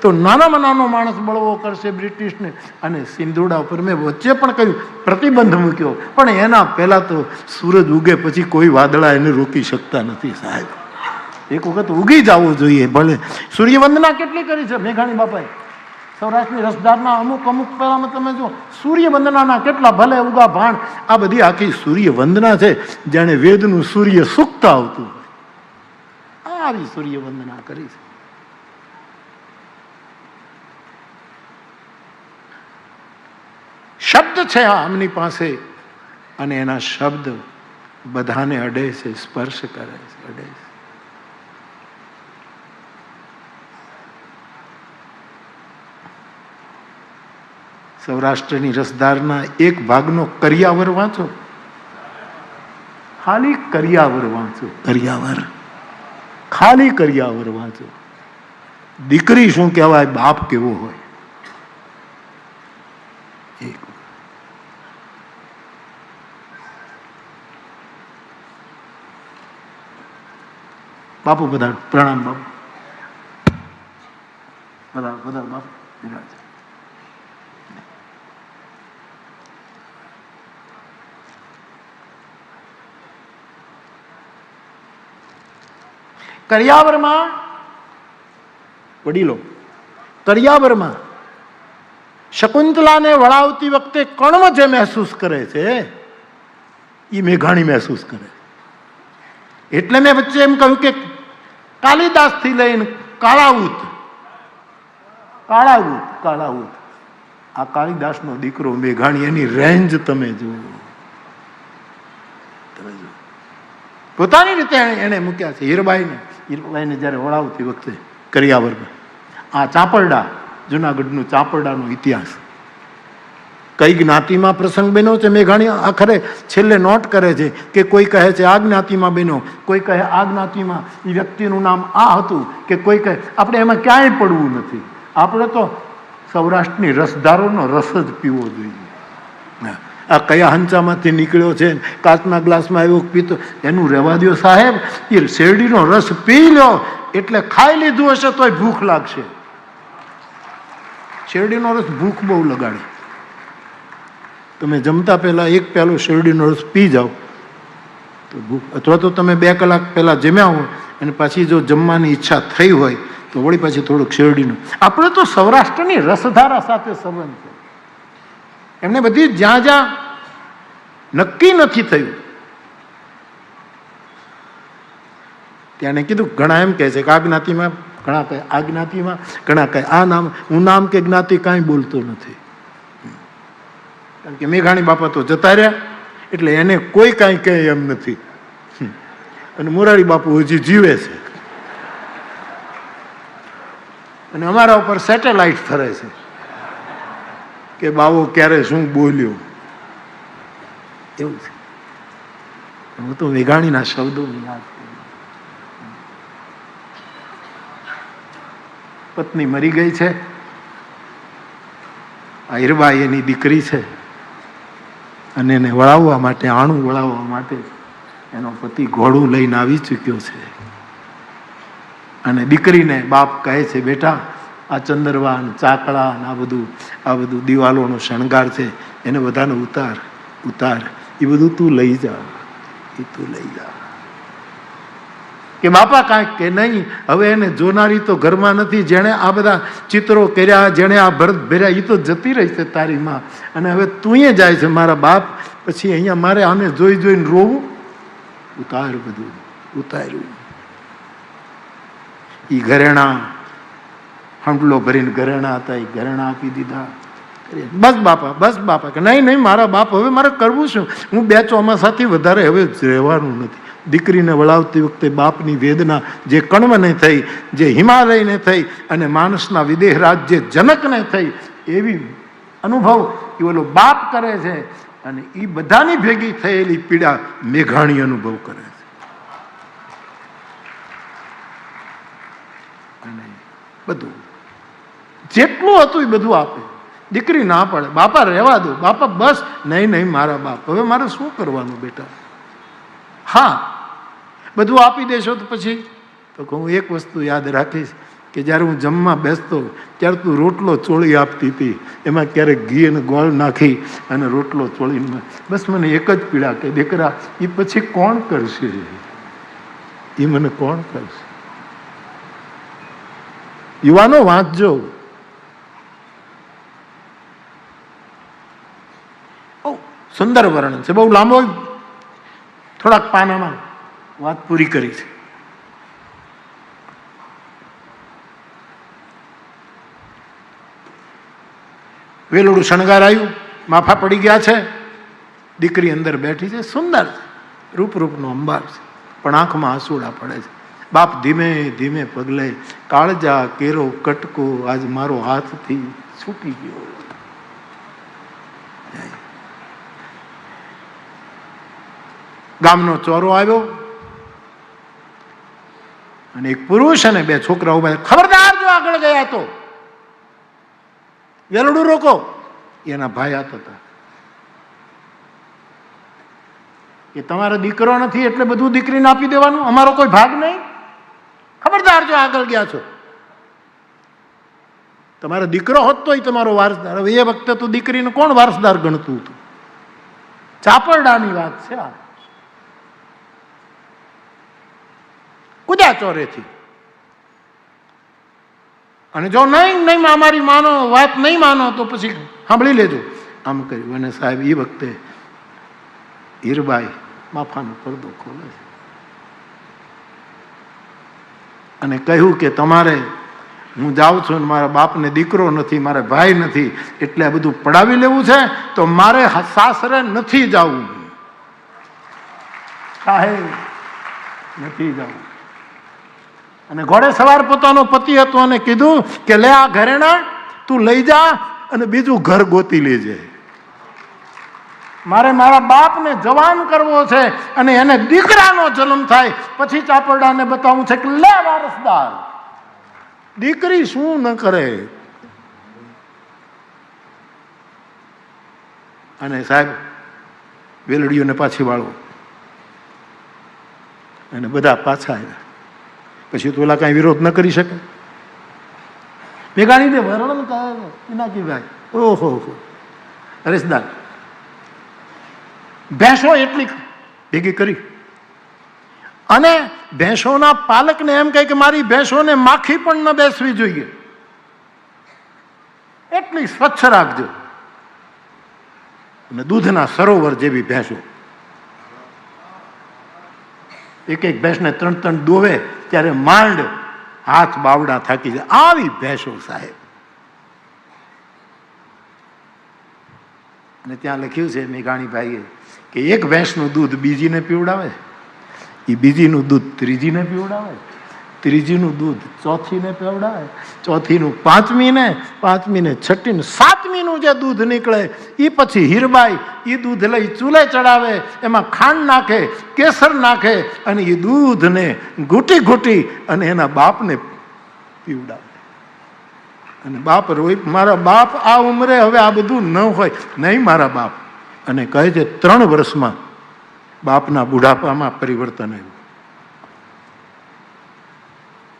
તો નાનામાં નાનો માણસ બળવો કરશે બ્રિટિશને. અને સિંધુડા ઉપર મેં વચ્ચે પણ કહ્યું પ્રતિબંધ મૂક્યો, પણ એના પહેલાં તો સૂરજ ઉગે પછી કોઈ વાદળા એને રોકી શકતા નથી સાહેબ. એક વખત ઉગી જવું જોઈએ. ભલે સૂર્યવંદના કેટલી કરી છે મેઘાણી બાપાએ. સૌરાષ્ટ્રની રસધારના અમુક પહેલામાં તમે જો સૂર્યવંદનાના કેટલા ભલે ઉગા ભાણ, આ બધી આખી સૂર્યવંદના છે. જાણે વેદનું સૂર્ય સૂક્ત આવતું હોય આવી સૂર્યવંદના કરી છે. શબ્દ છે આમની પાસે, અને એના શબ્દ બધાને અડે છે, સ્પર્શ કરે છે, અડે છે. સૌરાષ્ટ્રની રસધારના એક ભાગનો કરિયાવર વાંચો, ખાલી કરિયાવર વાંચો, કરિયાવર, ખાલી કરિયાવર વાંચો. દીકરી શું કહેવાય, બાપ કેવો હોય. બાપુ બધા પ્રણામ. બાપુ બધા બધા બાપુ બિરાજ. કરિયાવરમાં વડીલો, કરિયાવરમાં શકુંતલાને વળાવતી વખતે કણવ જે મહેસૂસ કરે છે એ મેઘાણી મહેસૂસ કરે. એટલે મેં વચ્ચે એમ કહ્યું કે કાલિદાસ થી લઈને કાળાઉત, કાળાઉત, કાળાઉત, આ કાલિદાસનો દીકરો મેઘાણી, એની રેન્જ તમે જુઓ. પોતાની રીતે એને મૂક્યા છે. હીરબાઈને જ્યારે વળાવતી વખતે કરિયાવરમાં આ ચાંપરડા, જુનાગઢનું ચાંપરડાનો ઇતિહાસ, કઈ જ્ઞાતિમાં પ્રસંગ બન્યો છે મેઘાણી આખરે છેલ્લે નોટ કરે છે કે કોઈ કહે છે આ જ્ઞાતિમાં બન્યો, કોઈ કહે આ જ્ઞાતિમાં એ વ્યક્તિનું નામ આ હતું, કે કોઈ કહે. આપણે એમાં ક્યાંય પડવું નથી. આપણે તો સૌરાષ્ટ્રની રસધારોનો રસ જ પીવો જોઈએ. આ કયા હંચામાંથી નીકળ્યો છે, કાચના ગ્લાસમાં આવ્યો પીતો, એનું રહેવા દો સાહેબ. એ શેરડીનો રસ પી લો એટલે ખાઈ લીધું હશે તોય ભૂખ લાગશે. શેરડીનો રસ ભૂખ બહુ લગાડે. તમે જમતા પહેલા એક પ્યાલો શેરડીનો રસ પી જાઓ તો ભૂખ, અથવા તો તમે 2 કલાક પહેલા જમ્યા હોય અને પાછી જો જમવાની ઈચ્છા થઈ હોય તો વળી પાછી થોડુંક શેરડીનું. આપણે તો સૌરાષ્ટ્રની રસધારા સાથે સંબંધ છે. એમને બધી જ્યાં જ્યાં નક્કી નથી થયું ત્યાં કીધું. ઘણા એમ કહે છે કે આ જ્ઞાતિમાં, ઘણા કહે આ જ્ઞાતિમાં, ઘણા કહે આ નામ. હું નામ કે જ્ઞાતિ કાંઈ બોલતો નથી, કારણ કે મેઘાણી બાપા તો જતા રહ્યા એટલે એને કોઈ કાંઈ કહે એમ નથી. અને મોરારી બાપુ હજી જીવે છે અને અમારા ઉપર સેટેલાઇટ ફરે છે કે બાવો ક્યારે શું બોલ્યો. એવું છે. હું તો મેઘાણીના શબ્દો યાદ કરું. પત્ની મરી ગઈ છે, આ હીરબાઈ એની દીકરી છે, અને એને વળાવવા માટે, આણું વળાવવા માટે એનો પતિ ઘોડું લઈને આવી ચૂક્યો છે. અને દીકરીને બાપ કહે છે બેટા આ ચંદરવાન, ચાકડા, આ બધું દિવાલોનો શણગાર છે, એને બધાને ઉતાર, એ બધું તું લઈ જા, એ તું લઈ જા. કે બાપા કાંઈક કે નહીં. હવે એને જોનારી તો ઘરમાં નથી. જેણે આ બધા ચિત્રો કર્યા, જેણે આ ભરત ભર્યા, એ તો જતી રહી છે તારી માં, અને હવે તું જાય છે મારા બાપ. પછી અહીંયા મારે આને જોઈ જોઈને રોવું. ઉતાર, બધું ઉતાર્યું. એ ઘરેણા, હંડલો ભરીને ઘરેણા હતા, એ ઘરેણા આપી દીધા. બસ બાપા કે નહીં મારા બાપ, હવે મારે કરવું શું? હું 2 ચોમાસાથી વધારે હવે રહેવાનું નથી. દીકરીને વળાવતી વખતે બાપની વેદના જે કણવને થઈ, જે હિમાલયને થઈ, અને માણસના વિદેહ રાજ જે જનકને થઈ, એવી અનુભવ એ ઓલો બાપ કરે છે. અને એ બધાની ભેગી થયેલી પીડા મેઘાણી અનુભવ કરે છે. અને બધું જેટલું હતું એ બધું આપે. દીકરી ના પડે, બાપા રહેવા દો, બાપા બસ. નહીં મારા બાપ, હવે મારે શું કરવાનું બેટા? હા બધું આપી દેશો તો પછી તો હું એક વસ્તુ યાદ રાખીશ કે જ્યારે હું જમવા બેસતો ત્યારે તું રોટલો ચોળી આપતી હતી, એમાં ક્યારેક ઘી અને ગોળ નાખી અને રોટલો ચોળીને, બસ મને એક જ પીડા કે દીકરા એ પછી કોણ કરશે, એ મને કોણ કરશે. યુવાનો વાંચજો. સુંદર વર્ણન છે, બહુ લાંબો, થોડાક પાનામાં વાત પૂરી કરી છે. વેલુડું શણગારાયું, માફા પડી ગયા છે, દીકરી અંદર બેઠી છે, સુંદર રૂપનો અંબાર છે, પણ આંખમાં આંસુડા પડે છે. બાપ ધીમે ધીમે પગલે, કાળજા કેરો કટકો આજ મારો હાથથી છૂટી ગયો. ગામનો ચોરો આવ્યો અને એક પુરુષ અને બે છોકરા ઉભા, ખબરદાર જો આગળ ગયા તો વેલડું રોકો. એના ભાઈ હાથ હતા કે તમારો દીકરો નથી એટલે બધું દીકરીને આપી દેવાનું, અમારો કોઈ ભાગ નહીં, ખબરદાર જો આગળ ગયા છો. તમારો દીકરો હોત તોય તમારો વારસદાર. હવે એ વખતે તો દીકરીને કોણ વારસદાર ગણતું હતું? ચાપરડાની વાત છે આ. કુદ્યા ચોરેથી. અને જો નહીં અમારી માનો, વાત નહીં માનો તો પછી સાંભળી લેજો. આમ કર્યું અને સાહેબ એ વખતે હીરબાઈ માફાનો પડદો ખોલે છે અને કહ્યું કે તમારે, હું જાઉં છું ને મારા બાપને દીકરો નથી, મારા ભાઈ નથી, એટલે આ બધું પડાવી લેવું છે તો મારે સાસરે નથી જવું, સાહેબ નથી જવું. અને ઘોડે સવાર પોતાનો પતિ હતો અને કીધું કે લે આ ઘરેણા તું લઈ જા અને બીજું ઘર ગોતી લેજે, મારે મારા બાપને જવાન કરવો છે અને એને દીકરાનો જન્મ થાય પછી ચાપરડાને બતાવવું છે કે લે વારસદાર. દીકરી શું ન કરે. અને સાહેબ વેલડીઓને પાછી વાળો અને બધા પાછા આવ્યા. પછી તો ઓલા કાંઈ વિરોધ ન કરી શકે. મેઘાણી વર્ણન કહે પિનાકીભાઈ, ઓહો હરેશદાર ભેંસો એટલી ભેગી કરી અને ભેંસોના પાલકને એમ કહે કે મારી ભેંસોને માખી પણ ન બેસવી જોઈએ, એટલી સ્વચ્છ રાખજો. અને દૂધના સરોવર જેવી ભેંસો, એક એક ભેંસને 3 દોવે ત્યારે માંડ હાથ બાવડા થાકી જાય, આવી ભેંસો સાહેબ. અને ત્યાં લખ્યું છે મેઘાણીભાઈએ કે એક ભેંસનું દૂધ બીજીને પીવડાવે, એ બીજીનું દૂધ ત્રીજીને પીવડાવે, ત્રીજીનું દૂધ ચોથીને પીવડાવે, ચોથીનું પાંચમીને, પાંચમીને છઠ્ઠીને, સાતમીનું જે દૂધ નીકળે એ પછી હીરબાઈ એ દૂધ લઈ ચૂલે ચડાવે, એમાં ખાંડ નાખે, કેસર નાખે અને એ દૂધને ઘૂંટી ઘૂંટી અને એના બાપને પીવડાવે. અને બાપ રોઈ, મારા બાપ આ ઉંમરે હવે આ બધું ન હોય, નહીં મારા બાપ. અને કહે છે 3 વર્ષમાં બાપના બુઢાપામાં પરિવર્તન આવ્યું.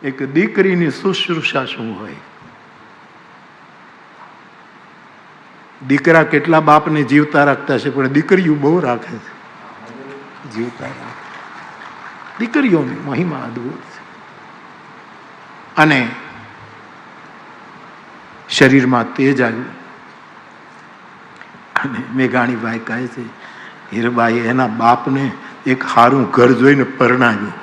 એક દીકરીની શુશ્રૂષા શું હોય. દીકરા કેટલા બાપને જીવતા રાખતા છે, પણ દીકરીઓ બહુ રાખે છે, જીવતા રાખે. દીકરીઓની મહિમા અદભુત છે. અને શરીરમાં તેજ આવ્યું. અને મેઘાણીભાઈ કહે છે હીરબાઈ એના બાપને એક સારું ઘર જોઈને પરણાવ્યું,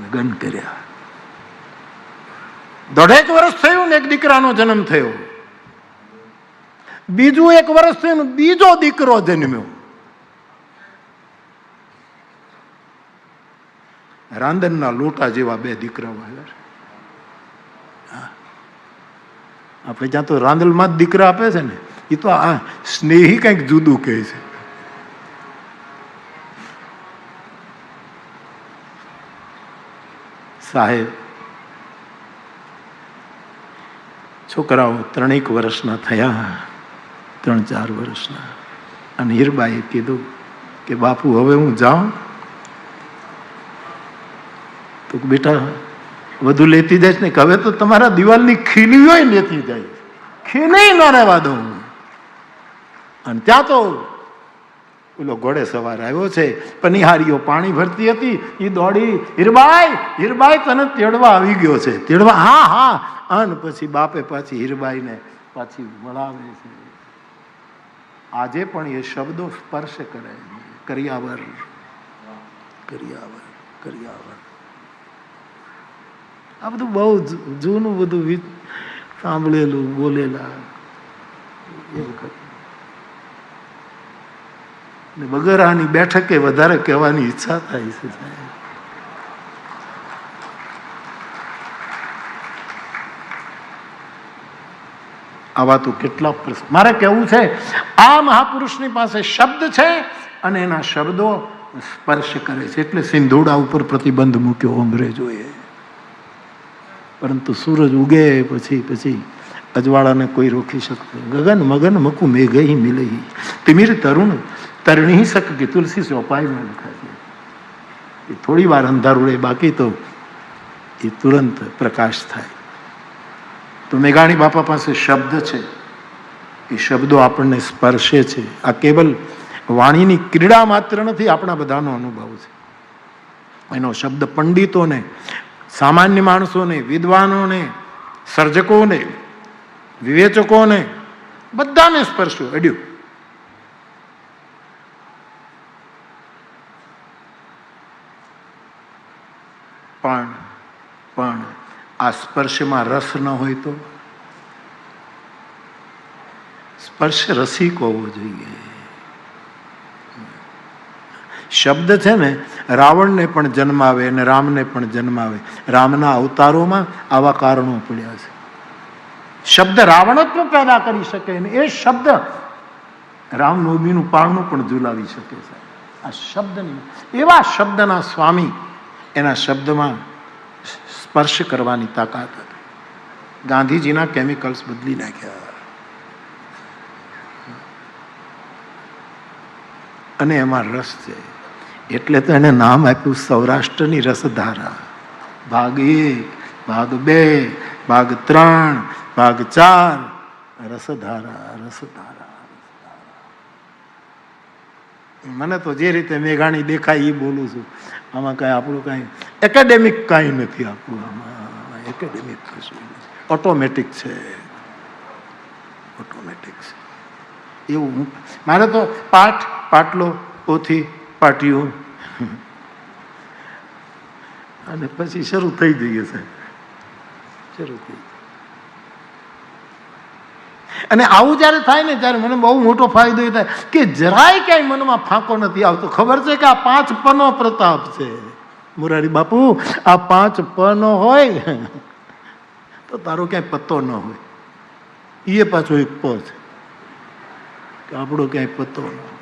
લગ્ન કર્યા. 1.5 વર્ષ થયું ને એક દીકરાનો જન્મ થયો. બીજું 1 વર્ષ થયું ને બીજો દીકરો જન્મ્યો. રાંદનના લોટા જેવા 2 દીકરાઓ આવ્યા. આપણે ત્યાં તો રાંદલમાં જ દીકરા આપે છે ને, એ તો આ સ્નેહી કંઈક જુદું કહે છે. સાહેબ છોકરાઓ 3 વર્ષના થયા, 3-4 વર્ષના. અને હીરબાઈએ કીધું કે બાપુ હવે હું જાઉં. તો બેટા વધુ લેતી જઈશ ને, હવે તો તમારા દિવાલની ખીલી હોય લેતી જાય, ખીલી ન રહેવા દઉં. અને ત્યાં તો ઓલો ઘોડે સવાર આવ્યો છે, પનિહારીઓ પાણી ભરતી હતી, એ દોડી, હીરબાઈ હીરબાઈ તને તેડવા આવી ગયો છે. તેડવા? હા હા. અને પછી બાપે પાછી હીરબાઈને પાછી વળાવે છે. આજે પણ એ શબ્દો સ્પર્શ કરે, કરિયાવર કરિયાવર કરિયાવર. આ બધું બહુ જૂનું બધું સાંભળેલું, બોલેલા એવું. વગર આની બેઠકે વધારે કહેવાની ઈચ્છા થાય છે. આવા તો કેટલા પ્રશ્ન. મારે કહેવું છે, આ મહાપુરુષની પાસે શબ્દ છે અને એના શબ્દો સ્પર્શ કરે છે, એટલે સિંધુડા ઉપર પ્રતિબંધ મૂક્યો અંગ્રેજોએ. પરંતુ સૂરજ ઉગે પછી અજવાળાને કોઈ રોકી શકતો. ગગન મગન મકુ મેઘ મિલહી તિમિર તરુણ તરણી શક કે તુલસી ચોપાઈમાં લખાય છે. એ થોડી વાર અંધારું રહે, બાકી તો એ તુરંત પ્રકાશ થાય. તો મેઘાણી બાપા પાસે શબ્દ છે, એ શબ્દો આપણને સ્પર્શે છે. આ કેવલ વાણીની ક્રીડા માત્ર નથી, આપણા બધાનો અનુભવ છે. એનો શબ્દ પંડિતોને, સામાન્ય માણસોને, વિદ્વાનોને, સર્જકોને, વિવેચકોને બધાને સ્પર્શ્યો, અડ્યું. પણ આ સ્પર્શમાં રસ ન હોય તો? સ્પર્શ રસિક હોવો જોઈએ. શબ્દ છે ને, રાવણને પણ જન્મ આવે અને રામને પણ જન્મ આવે. રામના અવતારોમાં આવા કારણો પડ્યા છે. શબ્દ રાવણત્વ પેદા કરી શકે અને એ શબ્દ રામનવમીનું પારણું પણ ઝુલાવી શકે છે. આ શબ્દની, એવા શબ્દના સ્વામી, એના શબ્દમાં સ્પર્શ કરવાની તાકાત હતી. ગાંધીજીના કેમિકલ્સ બદલી નાખ્યા અને એમાં રસ છે. એટલે તો એને નામ આપ્યું સૌરાષ્ટ્રની રસધારા. ભાગ 1, ભાગ 2, ભાગ 3, ભાગ 4, રસધારા રસધારા. મને તો જે રીતે મેઘાણી દેખાય એ બોલું છું. આમાં કઈ આપણું કઈ એકેડેમિક કઈ નથી. આપણું આમાં એકેડેમિક કશું ઓટોમેટિક છે, ઓટોમેટિક છે. એવું મારે તો પાઠ, પાટલો, પોથી, પાટિયું અને પછી શરૂ થઈ જઈએ છે, શરૂ થઈ. અને આવું જયારે થાય ને ત્યારે મને બહુ મોટો ફાયદો એ થાય કે જરાય ક્યાંય મનમાં ફાંકો નથી આવતો. ખબર છે કે આ 5 પનો પ્રતાપ છે. મોરારી બાપુ, આ 5 પનો હોય તો તારો ક્યાંય પત્તો ન હોય. એ પાછો એક પ છે કે આપણો ક્યાંય પત્તો ન હોય.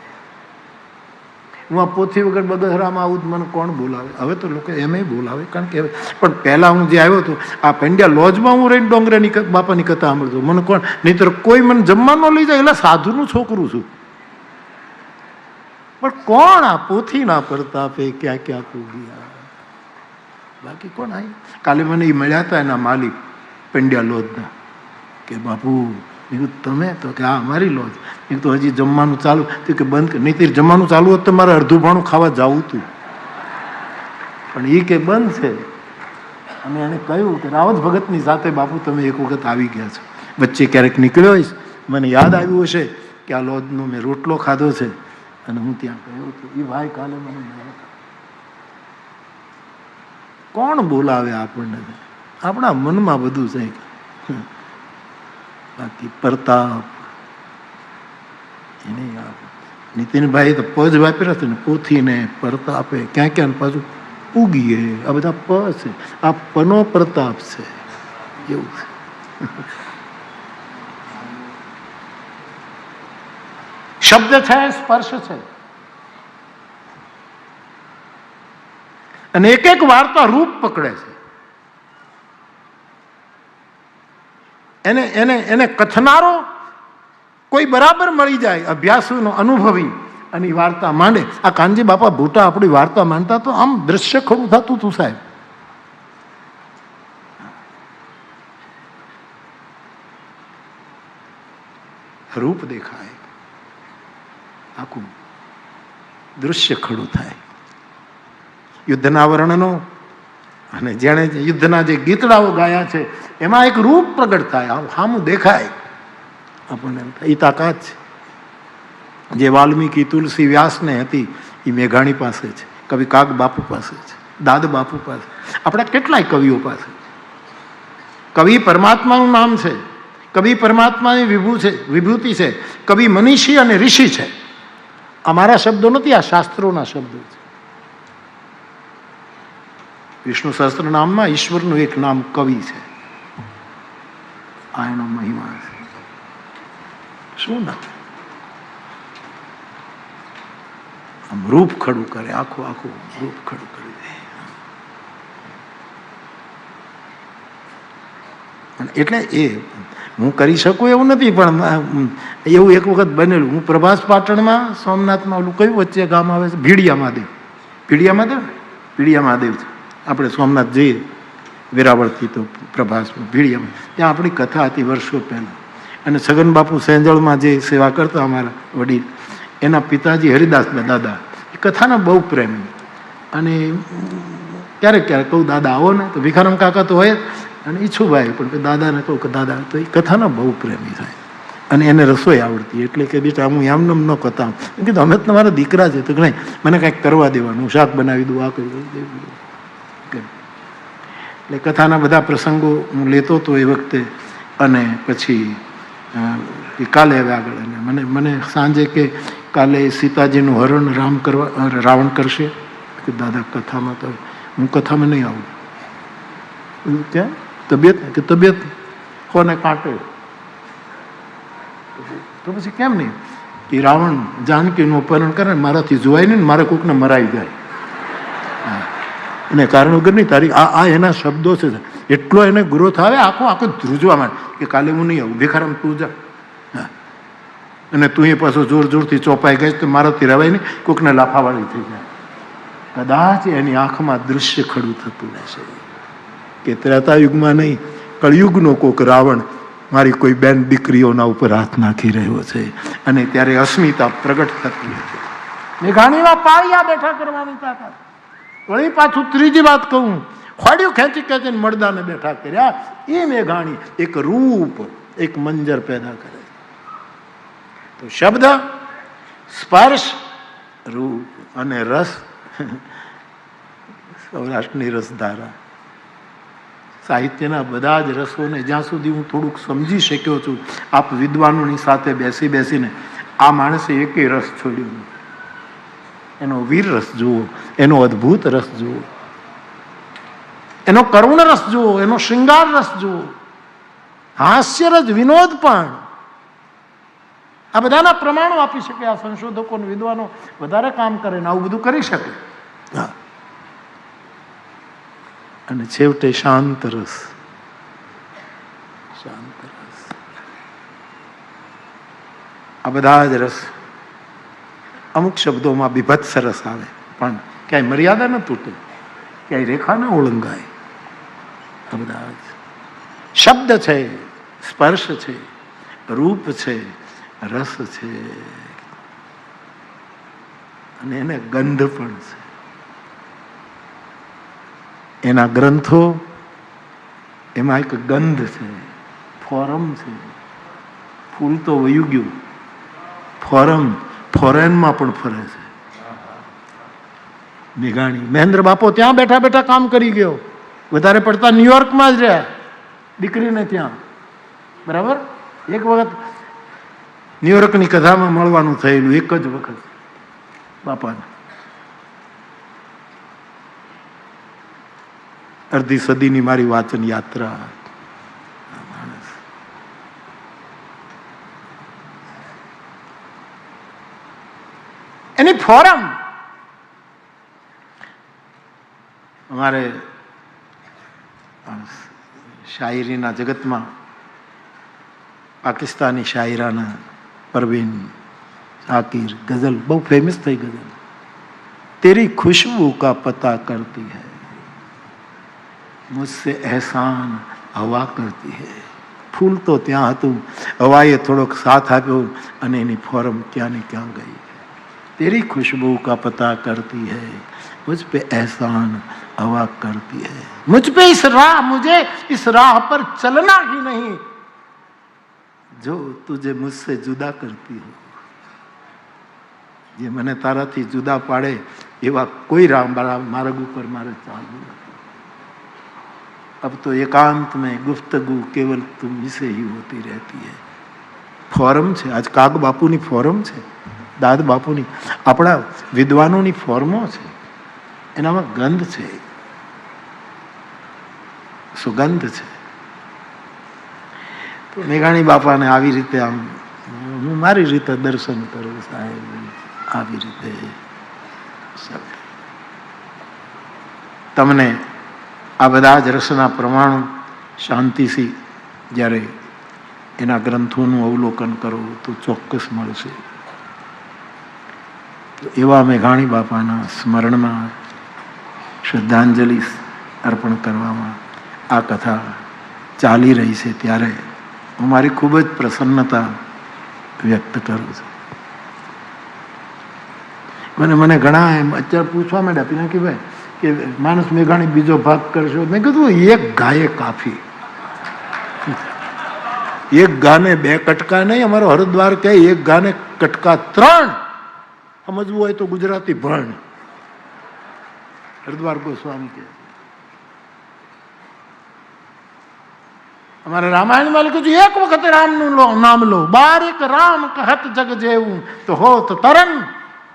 હું આ પોથી વગર બગસરામાં આવું જ મને કોણ બોલાવે? હવે તો લોકો એમ બોલાવે, કારણ કે પણ પહેલા હું જે આવ્યો હતો આ પંડ્યા લોજમાં હું રહીને ડોંગરાની બાપાની કથા સાંભળતો. મને કોણ, નહીંતર કોઈ મને જમવા ન લઈ જાય. એટલે સાધુનું છોકરું છું, પણ કોણ આ પોથીના પ્રતાપે ક્યાં ક્યાં પૂગ્યા? બાકી કોણ આવી? કાલે મને એ મળ્યા હતા એના માલિક પંડ્યા લોજના, કે બાપુ તમે તો કે આ અમારી લોજ. એક તો હજી જમવાનું ચાલુ કે બંધ, નહીં જમવાનું ચાલુ હોત તો મારે અડધું ભાણું ખાવા જવું હતું, પણ એ કે બંધ છે. અને એને કહ્યું કે રાવત ભગતની સાથે બાપુ તમે એક વખત આવી ગયા છો, વચ્ચે ક્યારેક નીકળ્યો હોઈશ, મને યાદ આવ્યું હશે કે આ લોજનો મેં રોટલો ખાધો છે અને હું ત્યાં ગયો હતો. એ ભાઈ કાલે મને મળ્યા હતા. કોણ બોલાવે આપણને? આપણા મનમાં બધું છે. બાકી પ્રતાપ એને નીતિનભાઈ તો પજ વાપર્યા છે ને, પોથીને પ્રતાપે ક્યાં ક્યાં પાછું ઉગીએ. આ બધા પ છે, આ પનો પ્રતાપ છે. એવું છે. શબ્દ છે, સ્પર્શ છે, અને એક એક વાર્તા રૂપ પકડે છે. એને એને એને કથનારો કોઈ બરાબર મળી જાય, અભ્યાસુનો અનુભવી, અને વાર્તા માંડે. આ કાનજી બાપા ભૂટા આપણી વાર્તા માંડતા તો આમ દ્રશ્ય ખરું થતું હતું સાહેબ. રૂપ દેખાય, આખું દૃશ્ય ખડું થાય. યુદ્ધના વર્ણનો અને જેણે યુદ્ધના જે ગીતડાઓ ગાયા છે એમાં એક રૂપ પ્રગટ થાય, સામું દેખાય આપણને. એ તાકાત છે જે વાલ્મીકી, તુલસી, વ્યાસને હતી એ મેઘાણી પાસે છે, કવિ કાગ બાપુ પાસે છે, દાદ બાપુ પાસે, આપણા કેટલાય કવિઓ પાસે. કવિ પરમાત્માનું નામ છે, કવિ પરમાત્માની વિભૂતિ છે, કવિ મનીષી અને ઋષિ છે. અમારા શબ્દો નથી, આ શાસ્ત્રોના શબ્દો છે. વિષ્ણુ સહસ્ત્ર નામમાં ઈશ્વરનું એક નામ કવિ છે. આ એનો મહિમા છે. શું નથી, આમ રૂપ ખડું કરે, આખું આખું રૂપ ખડું કરી દે. એટલે એ હું કરી શકું એવું નથી, પણ એવું એક વખત બનેલું. હું પ્રભાસ પાટણમાં સોમનાથમાં ઓલું કયું વચ્ચે ગામ આવે છે, ભીડિયા મહાદેવ, ભીડિયા મહાદેવ, ભીડિયા મહાદેવ છે. આપણે સોમનાથ જઈએ વેરાવળથી તો પ્રભાસમાં ભીડિયામાં, ત્યાં આપણી કથા હતી વર્ષો પહેલાં. અને છગન બાપુ સેંજળમાં જે સેવા કરતા અમારા વડીલ, એના પિતાજી હરિદાસ દાદા એ કથાના બહુ પ્રેમી. અને ક્યારેક ક્યારેક કહું દાદા આવો ને, તો ભીખારામ કાકા તો હોય જ, અને ઈચ્છુભાઈ પણ દાદાને કહું કે દાદા, તો એ કથાના બહુ પ્રેમી થાય. અને એને રસોઈ આવડતી, એટલે કે બેટા હું એમને ન કહેતા, એમ કીધું અમે તમારા દીકરા છે, તો નહીં મને કાંઈક કરવા દેવાનું, શાક બનાવી દઉં, આ કરી દઉં. એટલે કથાના બધા પ્રસંગો હું લેતો હતો એ વખતે. અને પછી કાલે હવે આગળ અને મને સાંજે કે કાલે સીતાજીનું હરણ રાવણ કરશે. કે દાદા કથામાં તો હું કથામાં નહીં આવું. ક્યાં તબિયત, કે તબિયત કોને કાંટે, તો પછી કેમ નહીં? એ રાવણ જાનકીનું અપહરણ કરે, મારાથી જોવાય નહીં ને મારે કોઈકને મરાઈ જાય, એને કારણ વગર નહીં. તારી આ એના શબ્દો છે. એટલો એને ગ્રોથ આવે, આખો ધ્રુજવા માંડે કે કાલે હું નહીં આવું, ભીખારામ તું જા. અને તું એ પાછો જોર જોરથી ચોપાઈ ગઈ તો મારાથી રવાય નહીં, કોઈકને લાફાવાળી થઈ જાય. કદાચ એની આંખમાં દૃશ્ય ખડું થતું રહેશે કે ત્રેતા યુગમાં નહીં, કળયુગનો કોઈક રાવણ મારી કોઈ બેન દીકરીઓના ઉપર હાથ નાખી રહ્યો છે. અને ત્યારે અસ્મિતા પ્રગટ થતી હતી. મેઘાણીમાં પાળિયા બેઠા કરવાની તાકાત. વળી પાછું ત્રીજી વાત કહું, ખોડિયું ખેંચી ખેંચીને મળદાને બેઠા કર્યા. એ મેઘાણી એક રૂપ, એક મંજર પેદા કરે. તો શબ્દ, સ્પર્શ, રૂપ અને રસ, સૌરાષ્ટ્રની રસધારા. સાહિત્યના બધા જ રસોને જ્યાં સુધી હું થોડુંક સમજી શક્યો છું, આપ વિદ્વાનોની સાથે બેસી બેસીને, આ માણસે એકેય રસ છોડ્યો નથી. એનો વીર રસ જુઓ, એનો અદ્ભુત રસ જુઓ, એનો કરુણ રસ જુઓ, એનો શૃંગાર રસ જુઓ, હાસ્ય રસ, વિનોદ પણ. આ બધાના પ્રમાણો આપી શકે. આ સંશોધકો અને વિદ્વાનો વધારે કામ કરે ને આવું બધું કરી શકે. અને છેવટે શાંત રસ, શાંત રસ. આ બધા જ રસ અમુક શબ્દોમાં બીભત્સ રસ આવે, પણ ક્યાંય મર્યાદા ન તૂટે, ક્યાંય રેખા ન ઓળંગાય. આ બધા જ શબ્દ છે, સ્પર્શ છે, રૂપ છે, રસ છે, અને એને ગંધ પણ છે. એના ગ્રંથો, એમાં એક ગંધ છે, ફોરમ છે. ફૂલ તો વયું ગયું, ફોરમ ફોરેનમાં પણ ફરે છે. મેઘાણી, મહેન્દ્ર બાપો ત્યાં બેઠા બેઠા કામ કરી ગયો. વધારે પડતા ન્યુયોર્કમાં જ રહ્યા, દીકરીને ત્યાં. બરાબર, એક વખત ન્યુયોર્કની કથામાં મળવાનું થયેલું, એક જ વખત બાપાને. અડધી સદીની મારી વાંચન યાત્રા. એની ફોરમ. અમારે શાયરીના જગતમાં પાકિસ્તાની શાયરાના પરવીન શાકિર ગઝલ બહુ ફેમસ થઈ. ગઝલ તેરી खुशबू का पता करती है, मुझसे एहसान हवा करती है, ફૂલ તો ત્યાં હતું, હવાએ થોડોક સાથ આપ્યો અને એની ફોરમ ક્યાં ને ક્યાં ગઈ. તેરી खुशबू का पता करती है, मुझ पे एहसान हवा करती है, मुझ पे मुझे इस राह पर चलना ही नहीं जो तुझे मुझसे जुदा करती हो. જે મને તારાથી જુદા પાડે એવા કોઈ માર્ગ ઉપર મારે ચાલવું નથી. अब तो एकांत में गुफ्तगू केवल तुम से ही होती रहती है. ફોરમ છે આજ, કાગ બાપુની ફોરમ છે, દાદ બાપુની, આપણા વિદ્વાનોની ફોર્મો છે, એનામાં ગંધ છે, સુગંધ છે. તો મેઘાણી બાપાને આવી રીતે આમ હું મારી રીતે દર્શન કરું સાહેબ, આવી રીતે. તમને આ બધા જ રસના પ્રમાણો શાંતિથી જ્યારે એના ગ્રંથોનું અવલોકન કરો તો ચોક્કસ મળશે. એવા મેઘાણી બાપાના સ્મરણમાં શ્રદ્ધાંજલિ અર્પણ કરવામાં આ કથા ચાલી રહી છે, ત્યારે હું મારી ખૂબ જ પ્રસન્નતા વ્યક્ત કરું છું. મને ઘણા એમ અત્યારે પૂછવા માંડ્યા પિનાકીભાઈ કે માનસ મેઘાણી બીજો ભાગ કરશો. મેં કીધું એક ગાયે કાફી, એક ગાને 2 કટકા નહીં. અમારો હરદ્વાર કહે એક ગાને કટકા 3. સમજવું હોય તો ગુજરાતી ભણ. હરદ્વાર ગોસ્વામી કહે અમારે રામાયણમાં લખ્યું છે એક વખત રામનું નામ લો, 12 રામ કહત જગ જેવું તો હોત તરણ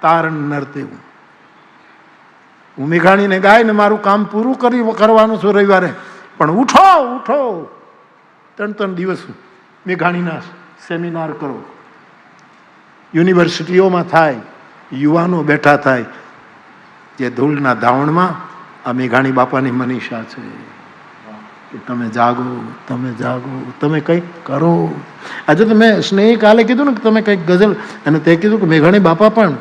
તારણ નરતેવું. હું મેઘાણીને ગાયને મારું કામ પૂરું કરવાનું છું રવિવારે, પણ ઉઠો 3 દિવસ મેઘાણીના સેમિનાર કરો, યુનિવર્સિટીઓમાં થાય, યુવાનો બેઠા થાય. જે ધૂળના ધાવણમાં આ મેઘાણી બાપાની મનીષા છે કે તમે જાગો, તમે કંઈક કરો. આજે તમે સ્નેહી કાલે કીધું ને કે તમે કંઈક ગઝલ, અને તે કીધું કે મેઘાણી બાપા પણ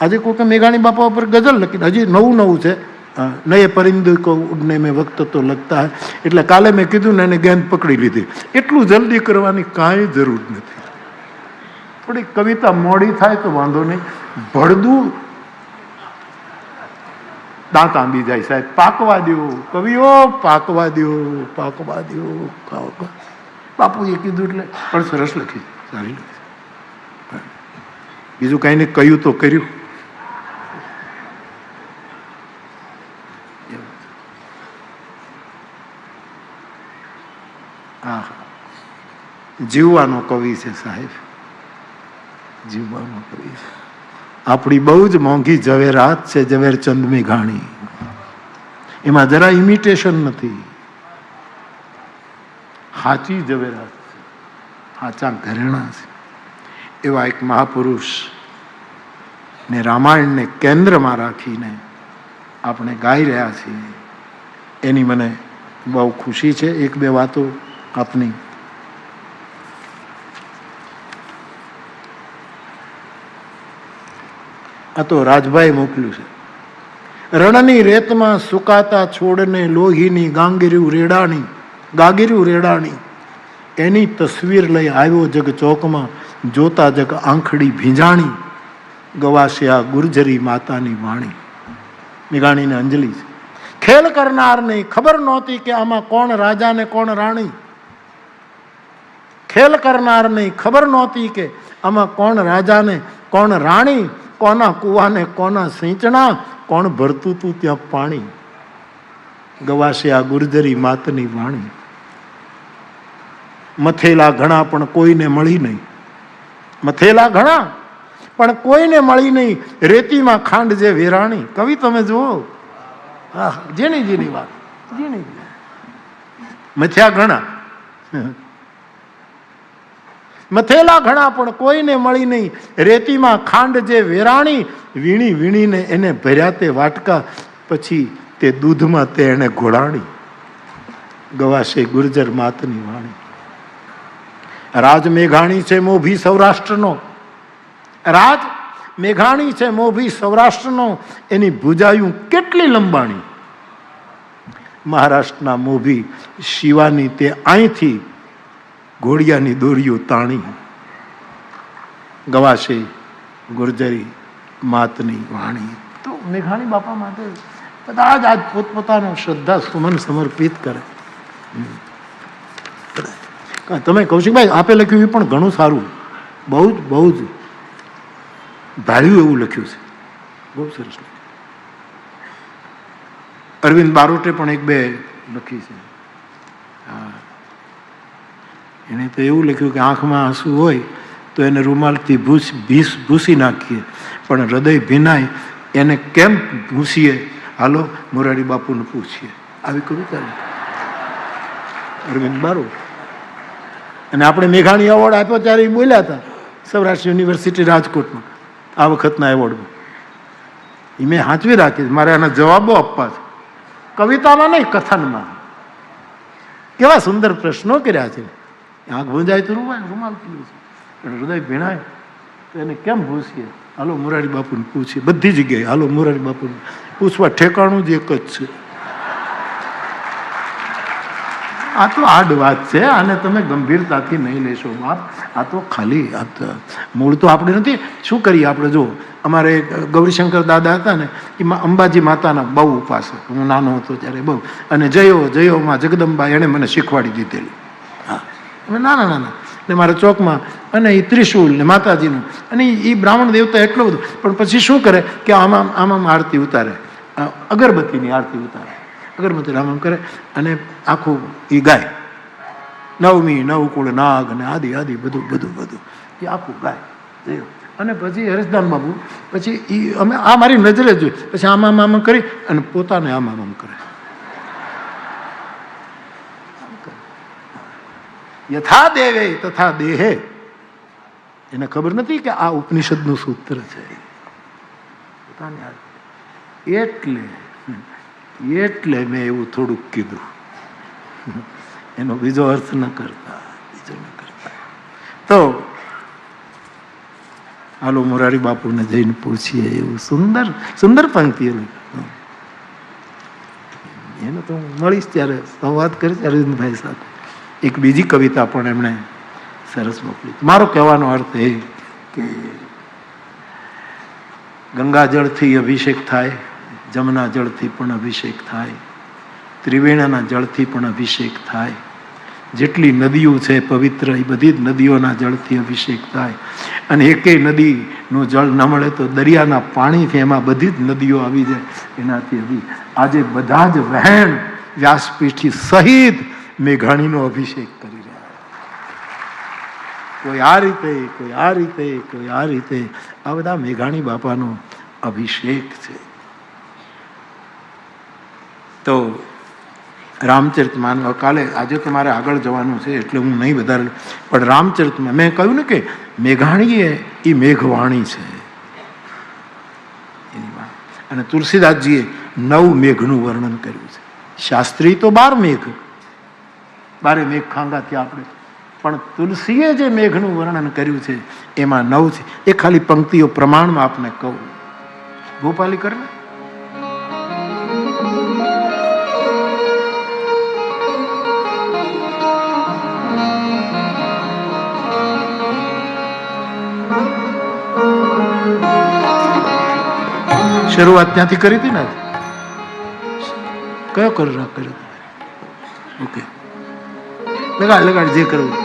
આજે કોઈ મેઘાણી બાપા ઉપર ગઝલ લખી, હજી નવું છે. નયે પરિંદે કો ઉડને મેં વક્ત તો લગતા હૈ. એટલે કાલે મેં કીધું ને એને ગેંદ પકડી લીધી. એટલું જલ્દી કરવાની કાંઈ જરૂર નથી. થોડી કવિતા મોડી થાય તો વાંધો નહીં, ભળદું દાંત આંબી જાય સાહેબ. પાકવા દો કવિઓ, પાકવા દો. બાપુએ કીધું એટલે પણ સરસ લખી, સારી લખી. બીજું કઈ ને કહ્યું તો કર્યું. જીવવાનો કવિ છે સાહેબ, જીવવાનો કવિ છે. આપણી બહુ જ મોંઘી ઝવેરાત છે ઝવેરચંદ મેઘાણી. એમાં જરા ઇમિટેશન નથી, સાચી ઝવેરાત છે, સાચા ઘરેણા છે. એવા એક મહાપુરુષ ને રામાયણને કેન્દ્રમાં રાખીને આપણે ગાઈ રહ્યા છીએ, એની મને બહુ ખુશી છે. 1-2 વાતો આપની. આ તો રાજભાઈ મોકલ્યું છે. રણની રેતમાં સુકાતા છોડને લોહીની ગાગીર્યું રેડાણી એની તસવીર લઈ આવ્યો જગ ચોકમાં, જોતા જગ આંખડી ભીંજાણી, ગવાસ્યા ગુર્જરી માતાની વાણી. મેઘાણીને અંજલિ છે. ખેલ કરનારને ખબર નહોતી કે આમાં કોણ રાજા ને કોણ રાણી. ખેલ કરનારને ખબર નહોતી કે આમાં કોણ રાજા ને કોણ રાણી, કોના કુવાને કોના સિંચણા, કોણ ભરતું તું ત્યાં પાણી. ગવાશે આ ગુર્જરી માતની વાણી. મથેલા ઘણા પણ કોઈને મળી નહીં, મથેલા ઘણા પણ કોઈને મળી નહીં, રેતીમાં ખાંડ જે વેરાણી. કવિ તમે જુઓ, હા, જેની વાત, મથ્યા ઘણા, મથેલા ઘણા પણ કોઈને મળી નહીં, રેતીમાં ખાંડ જે વેરાણી. વીણીને એને ભર્યા તે વાટકા, પછી તે દૂધમાં તે એને ઘોડાણી. ગવાશે ગુર્જર માતની વાણી. રાજ મેઘાણી છે મોભી સૌરાષ્ટ્રનો, રાજ મેઘાણી છે મોભી સૌરાષ્ટ્રનો, એની ભુજાયું કેટલી લંબાણી. મહારાષ્ટ્રના મોભી શિવાની તે અહીંથી ઘોડિયાની દોરીઓ તાણી, ગવાશે ગુર્જરી માતની વાણી. તો મેઘાણી બાપા માટે બધા જ આજ પોતપોતાનો શ્રદ્ધા સુમન સમર્પિત કરે. તમે કૌશિકભાઈ આપે લખ્યું એ પણ ઘણું સારું, બહુ જ ભાળ્યું એવું લખ્યું છે, બહુ સરસ. અરવિંદ બારોટે પણ એક બે લખી છે. એને તો એવું લખ્યું કે આંખમાં આંસુ હોય તો એને રૂમાલથી ભૂસી નાખીએ, પણ હૃદય ભીનાય એને કેમ ભૂસીએ, હાલો મોરારી બાપુને પૂછીએ. આવી કવિતા અરવિંદ બારોટ. અને આપણે મેઘાણી એવોર્ડ આપ્યો ત્યારે એ બોલ્યા હતા સૌરાષ્ટ્ર યુનિવર્સિટી રાજકોટમાં આ વખતના એવોર્ડમાં. એ મેં સાચવી રાખી, મારે આના જવાબો આપવા છે, કવિતામાં નહીં કથનમાં. કેવા સુંદર પ્રશ્નો કર્યા છે. આંખ ભૂંજાય તો રૂમાલ પીવું છે, હૃદય ભીણાય તો એને કેમ ભૂસીએ, હાલો મોરારી બાપુને પૂછીએ. બધી જગ્યાએ હાલો મોરારી બાપુને પૂછવા ઠેકાણું જ એક જ છે. આ તો આડ વાત છે, આને તમે ગંભીરતાથી નહીં લેશો બાપ. આ તો ખાલી મૂળ તો આપણે નથી. શું કરીએ આપણે? જો અમારે ગૌરીશંકર દાદા હતા ને, એમાં અંબાજી માતાના બહુ ઉપાસક. હું નાનો હતો ત્યારે બહુ. અને જયો માં જગદંબા એણે મને શીખવાડી દીધેલી. હા, અમે નાના ને મારા ચોકમાં, અને એ ત્રિશુલ ને માતાજીનું, અને એ બ્રાહ્મણ દેવતા એટલો બધો. પણ પછી શું કરે કે આમાં આરતી ઉતારે, અગરબત્તીની આરતી ઉતારે, અગરબત્તી રામ કરે અને આખું એ ગાય. નવમી નવકુળ નાગ અને આદિ બધું એ આખું ગાય. અને પછી હરેશદાન બાબુ પછી એ અમે આ મારી નજરે જોઈ, પછી આમાં કરી અને પોતાને આમ કરે. યથા દેવે તથા દેહે. એને ખબર નથી કે આ ઉપનિષદનું સૂત્ર છે. એટલે મેં એવું થોડુંક કીધું, એનો બીજો અર્થ ન કરતા. તો હાલો મોરારી બાપુને જઈને પૂછીએ. એવું સુંદર પંક્તિ. એને તો હું મળીશ ત્યારે સંવાદ કરીશ અરવિંદભાઈ સાથે. એક બીજી કવિતા પણ એમણે સરસ મોકલી. મારો કહેવાનો અર્થ એ કે ગંગા જળથી અભિષેક થાય, જમના જળથી પણ અભિષેક થાય, ત્રિવેણીના જળથી પણ અભિષેક થાય. જેટલી નદીઓ છે પવિત્ર, એ બધી જ નદીઓના જળથી અભિષેક થાય. અને એકેય નદીનું જળ ન મળે તો દરિયાના પાણીથી એમાં બધી જ નદીઓ આવી જાય. એનાથી આજે બધા જ વહેણ વ્યાસપીઠી સહિત મેઘાણીનો અભિષેક કરી રહ્યા. કોઈ આ રીતે, કોઈ આ રીતે, કોઈ આ રીતે. આ બધા મેઘાણી બાપાનો અભિષેક છે. તો રામચરિતમાનસ કાલે, આજે તો મારે આગળ જવાનું છે એટલે હું નહીં વધારે, પણ રામચરિતમાં મેં કહ્યું ને કે મેઘાણી એ મેઘવાણી છે. અને તુલસીદાસજીએ 9 મેઘનું વર્ણન કર્યું છે. શાસ્ત્રી તો 12 મેઘ, 12 મેઘ ખાંગાથી આપણે, પણ તુલસીએ જે મેઘનું વર્ણન કર્યું છે એમાં 9 છે. એ ખાલી પંક્તિઓ પ્રમાણમાં આપને કહું. ગોપાલી કરને. શરૂઆત ત્યાંથી કરી હતી ને. કયો કર્યો? ઓકે, લગાડ જે કરવું.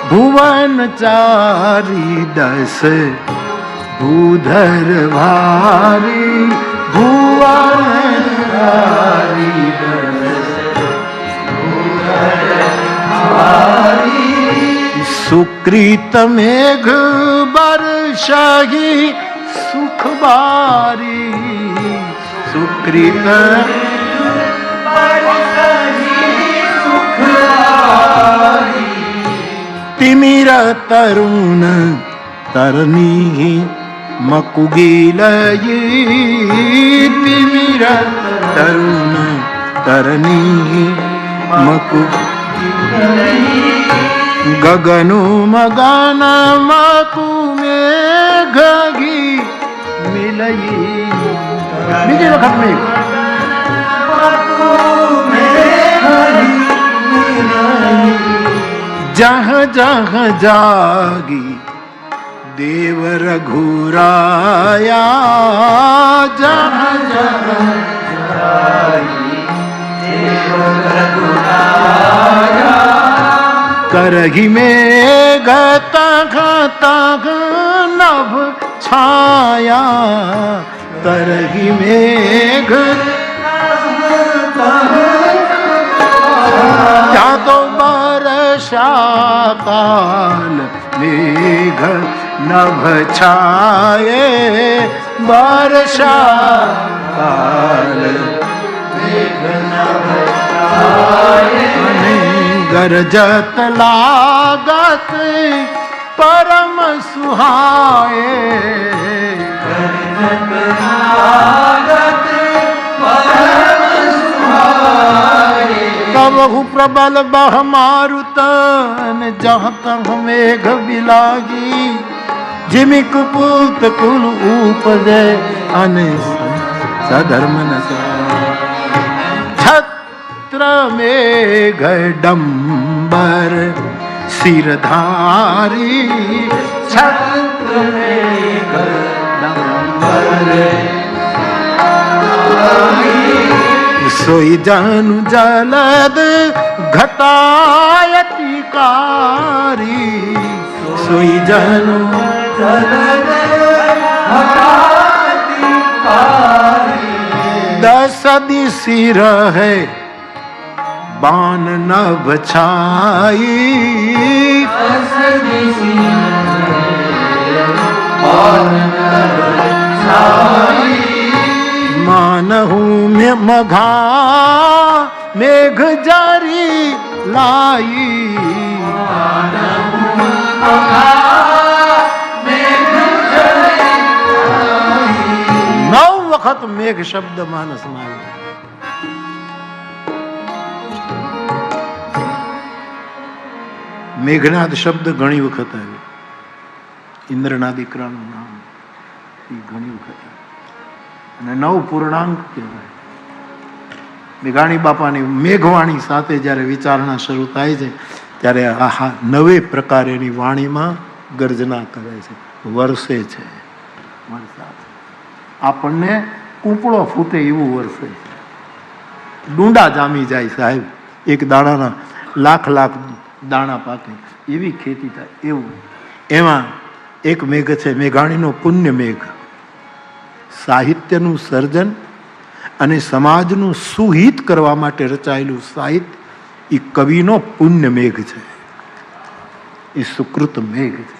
ભુવન ચારી 10 ભૂધર ભારી, ભુવન ચારી 10 ભૂધર ભારી. સુકૃત મેઘ બરસાહી સુખ બારી, સુકૃત તિમિર તરુણ તરની મકુગીલયી, તિમિર તરુણ તરની મકુગીલયી. ગગનુ મગન મકુ મેઘી મિલયી. બીજી વખત મેઘ जहाँ जहाँ जागी देव रघुराया, जहाँ जहाँ जागी देव रघुराया, करही मेघ तघ तघ नभ छाया, करही मेघ क्या तो वर्षा काल मेघ नभ छाए, वर्षा काल मेघ नभ छाए, गरजत लागत परम सुहाए, गरजत लागत परम सुहाए, कबहु प्रबल बह मारुतन जहाँ तहाँ मेघ बिलागी, जिमिक पुत कुल उपजे अने सधर्म न छत्र मेघ डंबर सिरधारी, छत्र मेघ डंबर सोई जानु जलद घटायतिकारी, सोई जानु जलद घटायतिकारी, दस दिशि रहे बाण नभ छाई, दस दिशि रहे बाण नभ छाई, मानहु में मघा मेघ जारी लाई, मानहु मघा मेघ जारी लाई, 9 વખત મેઘ શબ્દ માનસમાં આવ્યો. મેઘનાદ શબ્દ ઘણી વખત આવ્યો. ઇન્દ્રના દીકરાનું નામ એ ઘણી વખત અને 9 પૂર્ણાંક કહેવાય. મેઘાણી બાપાની મેઘવાણી સાથે જ્યારે વિચારણા શરૂ થાય છે ત્યારે આ 9 પ્રકાર એની વાણીમાં ગર્જના કરે છે, વરસે છે, વરસાદ આપણને કૂપળો ફૂટે એવું વરસે છે, ડુંડા જામી જાય સાહેબ, એક દાણાના લાખ લાખ દાણા પાકે એવી ખેતી થાય એવું. એમાં એક મેઘ છે મેઘાણીનો પુણ્ય મેઘ, સાહિત્યનું સર્જન અને સમાજનું સુહિત કરવા માટે રચાયેલું સાહિત્ય એ કવિનો પુણ્ય મેઘ છે, એ સુકૃત મેઘ છે.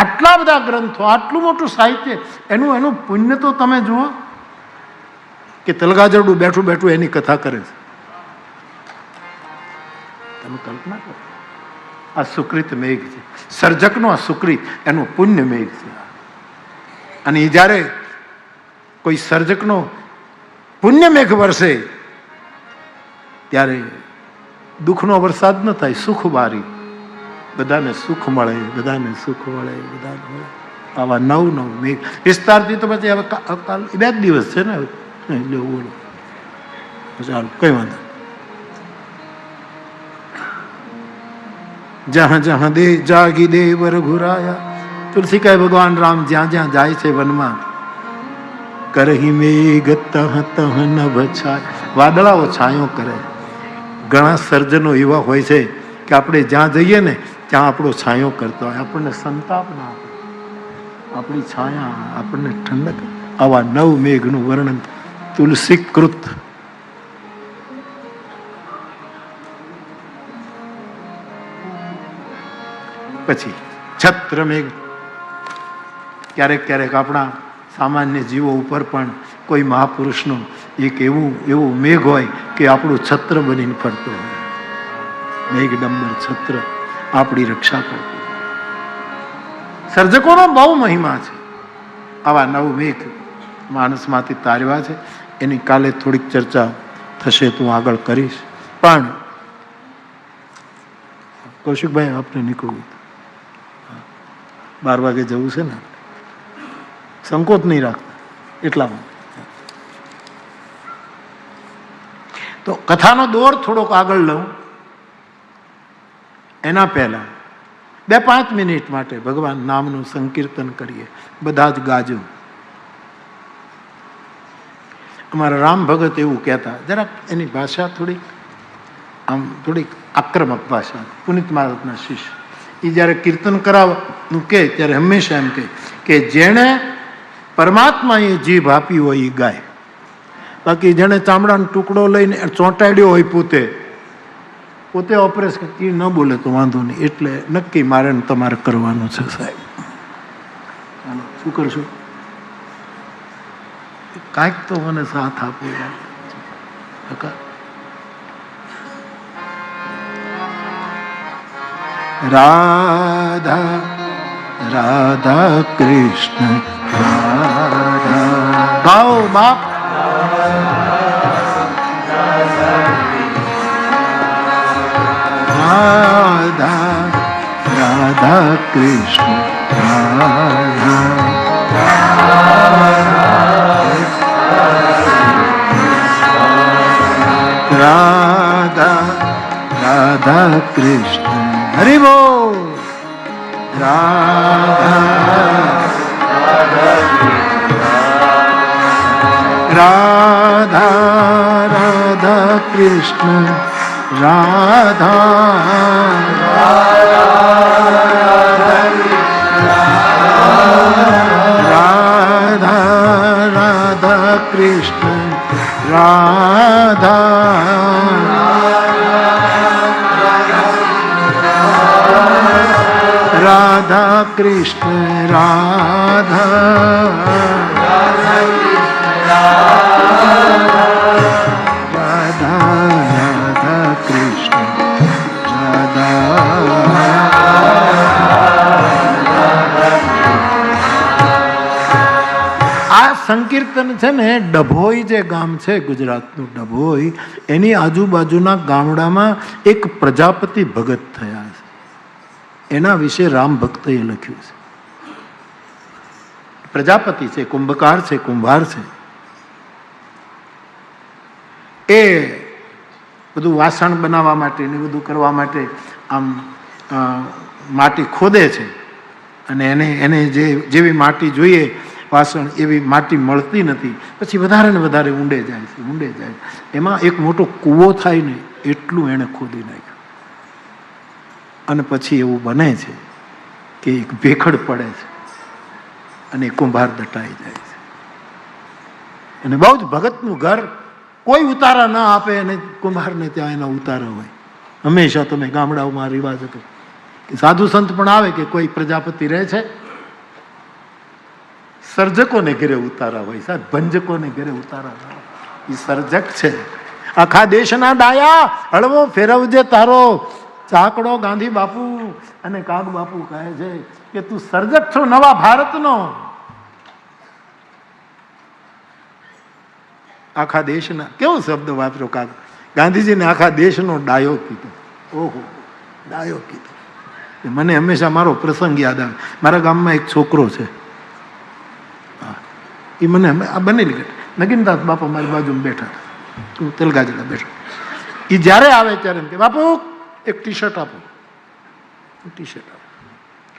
આટલા બધા ગ્રંથો, આટલું મોટું સાહિત્ય, એનું પુણ્ય તો તમે જુઓ કે તલગાજરડું બેઠું બેઠું એની કથા કરે છે. તમે કલ્પના કરો, આ સુકૃત મેઘ છે, સર્જકનો આ સુકૃત એનું પુણ્ય મેઘ છે. અને એ જ્યારે કોઈ સર્જકનો પુણ્ય મેઘ વરસે ત્યારે દુઃખનો વરસાદ ન થાય, સુખ બારી, બધાને સુખ મળે, બધાને સુખ મળે, બધાને મળે. આવા 9 મેઘ વિસ્તારથી તો પછી હવે 2 દિવસ છે ને, બોલો ચાલો કઈ વાંધો. જहाँ जहाँ दे जागी देव रघुराया, तुलसी કહે ભગવાન રામ જ્યાં જ્યાં જાય છે વનમાં, કરહી મેઘ તહ તહ નભ છાય, વાદળાઓ છાયો કરે. ઘણા સર્જનો એવા હોય છે કે આપણે જ્યાં જઈએ ને ત્યાં આપણો છાયો કરતો હોય, આપણને સંતાપ ના આપે, આપણી છાયા આપણને ઠંડક. આવા 9 મેઘનું વર્ણન તુલસીકૃત. પછી છત્ર મેઘ. ક્યારેક ક્યારેક આપણા સામાન્ય જીવો ઉપર પણ કોઈ મહાપુરુષનો એક એવું મેઘ હોય કે આપણું છત્ર બનીને ફરતો હોય. મેઘડંબર છત્ર આપણી રક્ષા કરતું. સર્જકોનો બહુ મહિમા છે. આવા 9 મેઘ માણસમાંથી તારવા છે. એની કાલે થોડીક ચર્ચા થશે તો આગળ કરીશ. પણ કૌશિકભાઈ આપણે નીકળવું, 12 વાગે જવું છે ને, સંકોચ નહીં રાખતા એટલામાં. તો કથાનો દોર થોડોક આગળ લઉં. એના પહેલા 2-5 મિનિટ માટે ભગવાન નામનું સંકીર્તન કરીએ, બધા જ ગાજો. અમારા રામ ભગત એવું કહેતા, જરાક એની ભાષા થોડીક આક્રમક ભાષા. પુનિત મહારાજના શિષ્ય એ જ્યારે કીર્તન કરાવવાનું કહે ત્યારે હંમેશા એમ કહે કે જેણે પરમાત્માએ જીભ આપી હોય એ ગાય, બાકી જેણે ચામડાનો ટુકડો લઈને ચોંટાડ્યો હોય પોતે ઓપરેશન એ ન બોલે તો વાંધો નહીં. એટલે નક્કી મારે તમારે કરવાનું છે સાહેબ. ચાલો શું કરશું? કાંઈક તો મને સાથ આપો યાર. રાધા રાધા કૃષ્ણ રાધા. ગાઓ બાપ. રાધા રાધા કૃષ્ણ રાધા. રાધા રાધા કૃષ્ણ. હરિ બોલ. રાધા રાધા કૃષ્ણ રાધા. રાધા રાધા કૃષ્ણ રાધા. રાધા કૃષ્ણ રાધા. રાધા રાધા કૃષ્ણ રાધા. આ સંકીર્તન છે ને, ડભોઈ જે ગામ છે ગુજરાતનું ડભોઈ, એની આજુબાજુના ગામડામાં એક પ્રજાપતિ ભગત થયા છે. એના વિશે રામ ભક્તએ લખ્યું છે. પ્રજાપતિ છે, કુંભકાર છે, કુંભાર છે. એ બધું વાસણ બનાવવા માટે ને બધું કરવા માટે આમ માટી ખોદે છે, અને એને જેવી માટી જોઈએ વાસણ એવી માટી મળતી નથી. પછી વધારે ને વધારે ઊંડે જાય. એમાં એક મોટો કૂવો થાય ને એટલું એણે ખોદી નાખ્યું. અને પછી એવું બને છે કે એક ભેખડ પડે છે અને કુંભાર દટાઈ જાય છે. અને બહુ જ ભગતનું ઘર, કોઈ ઉતારા ના આપે અને કુંભારને ત્યાં એના ઉતારા હોય. હંમેશા તમે ગામડાઓમાં રિવાજ હતો કે સાધુ સંત પણ આવે કે કોઈ પ્રજાપતિ રહે છે, સર્જકોને ઘેરે ઉતારા હોય સાહેબ, ભંજકોને ઘેરે ઉતારા ના હોય. એ સર્જક છે. આખા દેશના ડાયા હળવો ફેરવજે તારો ચાકડો. ગાંધી બાપુ અને કાગ બાપુ કહે છે કે તું સર્જક છો નવા ભારતનો. આખા દેશના, કેવો શબ્દ વાપર્યો કાગ. ગાંધીજીને આખા દેશનો ડાયો કીધો. ઓહો, ડાયો કીધો. મને હંમેશા મારો પ્રસંગ યાદ આવે. મારા ગામમાં એક છોકરો છે, એ મને આ બનેલી ઘટના. નગીનદાસ બાપા મારી બાજુમાં બેઠા હતા, હું તેલગાજડા બેઠો. એ જ્યારે આવે ત્યારે એમ કે બાપુ એક ટી શર્ટ આપો.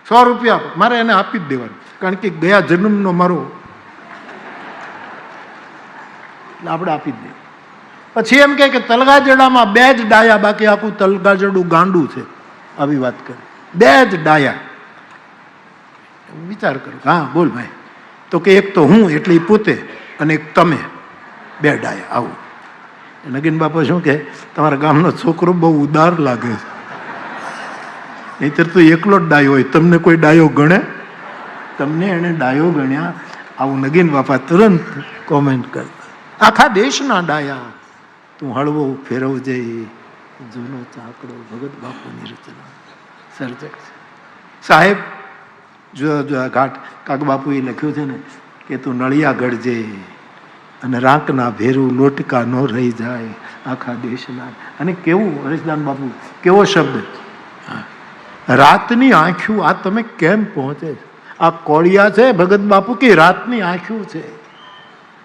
100 રૂપિયા આપો. મારે એને આપી જ દેવાનું, કારણ કે ગયા જન્મનો મારો, એટલે આપણે આપી જ દઈએ. પછી એમ કે તલગાજડામાં 2 જ ડાયા, બાકી આખું તલગાજડું ગાંડું છે. આવી વાત કરે, 2 જ ડાયા. વિચાર કરો. હા બોલ ભાઈ. તો કે એક તો હું એટલે એ પોતે, અને એક તમે, 2 ડાયા. આવું. નગીન બાપા શું કે, તમારા ગામનો છોકરો બહુ ઉદાર લાગે છે, નહીતર તો એકલો જ ડાયો હોય. તમને કોઈ ડાયો ગણે? તમને એને ડાયો ગણ્યા? આવું નગીન બાપા તુરંત કોમેન્ટ કરતા. આખા દેશના ડાયા તું હળવો ફેરવજે જૂનો ચાકડો. ભગત બાપુની રચના, સર્જક છે સાહેબ. જો ઘાટ કાગ બાપુએ લખ્યું છે ને કે તું નળિયા ગળજે અને રાંકના ભેરું લોટકા ન રહી જાય આખા દેશના. અને કેવું હરેશદાન બાપુ, કેવો શબ્દ, રાતની આંખ્યું. આ તમે કેમ પહોંચે? આ કોળિયા છે ભગત બાપુ કે રાતની આંખ્યું છે.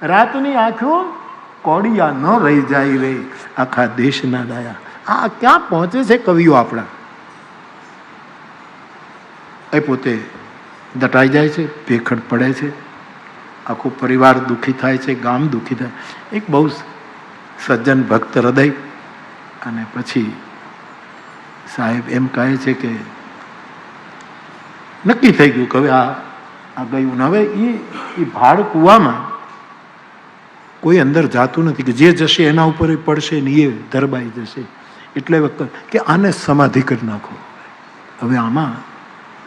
રાતની આંખ્યું કોળિયા ન રહી જાય રે આખા દેશના ડાયા. આ ક્યાં પહોંચે છે કવિઓ આપણા? એ પોતે દટાઈ જાય છે, ભેખડ પડે છે, આખો પરિવાર દુઃખી થાય છે, ગામ દુઃખી થાય. એક બહુ સજ્જન ભક્ત હૃદય. અને પછી સાહેબ એમ કહે છે કે નક્કી થઈ ગયું કે હવે આ ગયું ને હવે એ ભાડ કૂવામાં કોઈ અંદર જાતું નથી, કે જે જશે એના ઉપર પડશે ને એ ધરબાઈ જશે. એટલે વખત કે આને સમાધિ કરી નાખો, હવે આમાં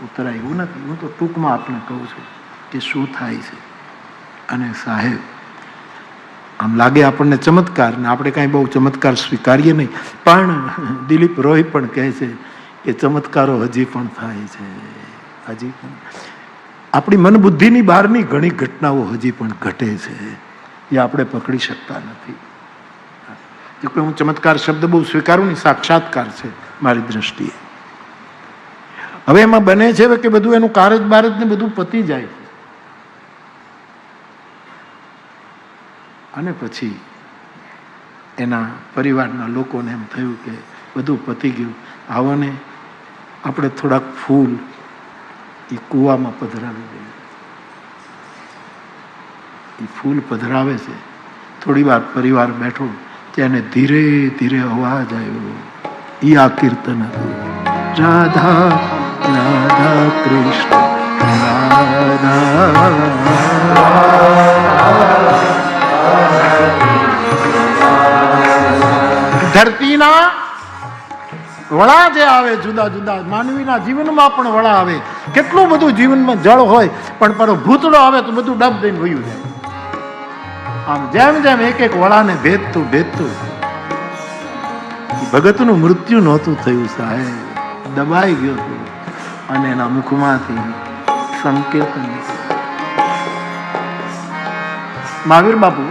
ઉતરાય એવું નથી. હું તો ટૂંકમાં આપને કહું છું કે શું થાય છે. અને સાહેબ આમ લાગે આપણને ચમત્કાર, ને આપણે કાંઈ બહુ ચમત્કાર સ્વીકારીએ નહીં, પણ દિલીપ રોય પણ કહે છે કે ચમત્કારો હજી પણ થાય છે, હજી પણ આપણી મનબુદ્ધિની બહારની ઘણી ઘટનાઓ હજી પણ ઘટે છે, એ આપણે પકડી શકતા નથી. કે હું ચમત્કાર શબ્દ બહુ સ્વીકારું નહીં, સાક્ષાત્કાર છે મારી દ્રષ્ટિએ. હવે એમાં બને છે કે બધું એનું કારજ બારજ ને બધું પતી જાય છે, અને પછી એના પરિવારના લોકોને એમ થયું કે બધું પતી ગયું, આવો ને આપણે થોડાક ફૂલ એ કૂવામાં પધરાવી દઈએ. એ ફૂલ પધરાવે છે. થોડી વાર પરિવાર બેઠો, તેને ધીરે ધીરે અવાજ આવ્યો. એ આ કીર્તન હતું, રાધા રાધા કૃષ્ણ રાધા. ધરતીના વળા જે આવે જુદા જુદા, માનવીના જીવનમાં પણ વળા આવે. કેટલું બધું જીવનમાં જળ હોય, પણ ભૂતળો આવે તો બધું ડબ દઈને વયું જાય. આમ જેમ જેમ એક એક વળાને ભેદતું ભેદતું ભગતનું મૃત્યુ નહોતું થયું સાહેબ, દબાઈ ગયો હતું. અને એના મુખમાંથી સંકેત મહાવીર બાપુ